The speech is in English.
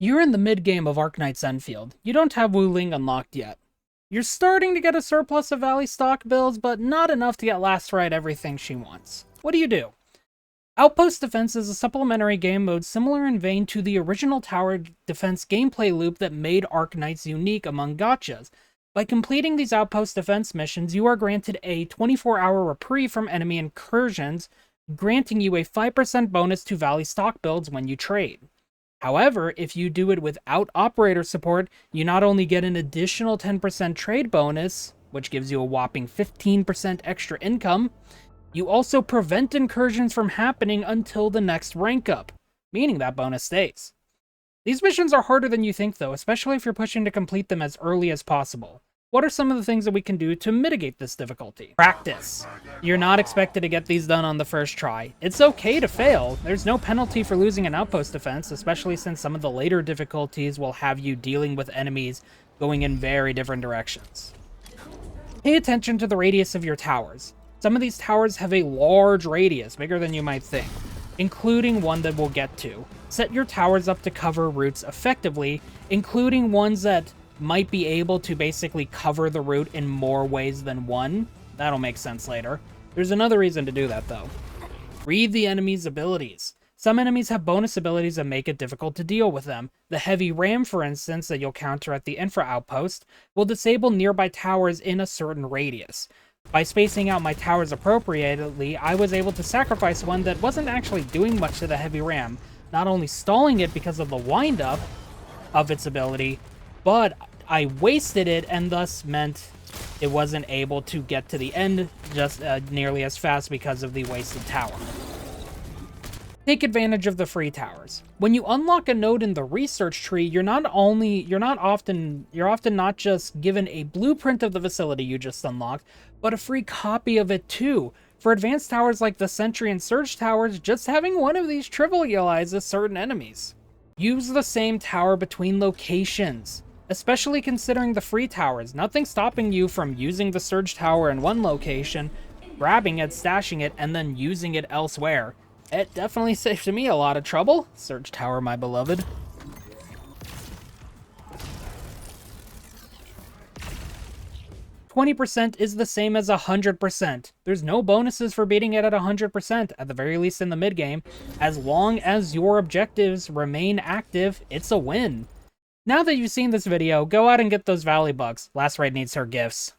You're in the mid-game of Arknights Endfield. You don't have Wu Ling unlocked yet. You're starting to get a surplus of Valley stock builds, but not enough to get Last Ride everything she wants. What do? Outpost Defense is a supplementary game mode similar in vein to the original tower defense gameplay loop that made Arknights unique among gachas. By completing these Outpost Defense missions, you are granted a 24-hour reprieve from enemy incursions, granting you a 5% bonus to Valley stock builds when you trade. However, if you do it without operator support, you not only get an additional 10% trade bonus, which gives you a whopping 15% extra income, you also prevent incursions from happening until the next rank up, meaning that bonus stays. These missions are harder than you think though, especially if you're pushing to complete them as early as possible. What are some of the things that we can do to mitigate this difficulty? Practice. You're not expected to get these done on the first try. It's okay to fail. There's no penalty for losing an outpost defense, especially since some of the later difficulties will have you dealing with enemies going in very different directions. Pay attention to the radius of your towers. Some of these towers have a large radius, bigger than you might think, including one that we'll get to. Set your towers up to cover routes effectively, including ones that might be able to basically cover the route in more ways than one. That'll make sense later. There's another reason to do that, though. Read the enemy's abilities. Some enemies have bonus abilities that make it difficult to deal with them. The heavy ram, for instance, that you'll counter at the infra outpost, will disable nearby towers in a certain radius. By spacing out my towers appropriately, I was able to sacrifice one that wasn't actually doing much to the heavy ram, not only stalling it because of the wind-up of its ability, but I wasted it and thus meant it wasn't able to get to the end just nearly as fast because of the wasted tower. Take advantage of the free towers. When you unlock a node in the research tree, you're often not just given a blueprint of the facility you just unlocked, but a free copy of it too. For advanced towers like the Sentry and Surge towers, just having one of these trivializes certain enemies. Use the same tower between locations, especially considering the free towers. Nothing's stopping you from using the Surge tower in one location, grabbing it, stashing it, and then using it elsewhere. It definitely saved me a lot of trouble. Surge tower, my beloved. %20 is the same as 100%. There's no bonuses for beating it at 100%, at the very least in the mid-game. As long as your objectives remain active, it's a win. Now that you've seen this video, go out and get those Valley bucks. Last Raid needs her gifts.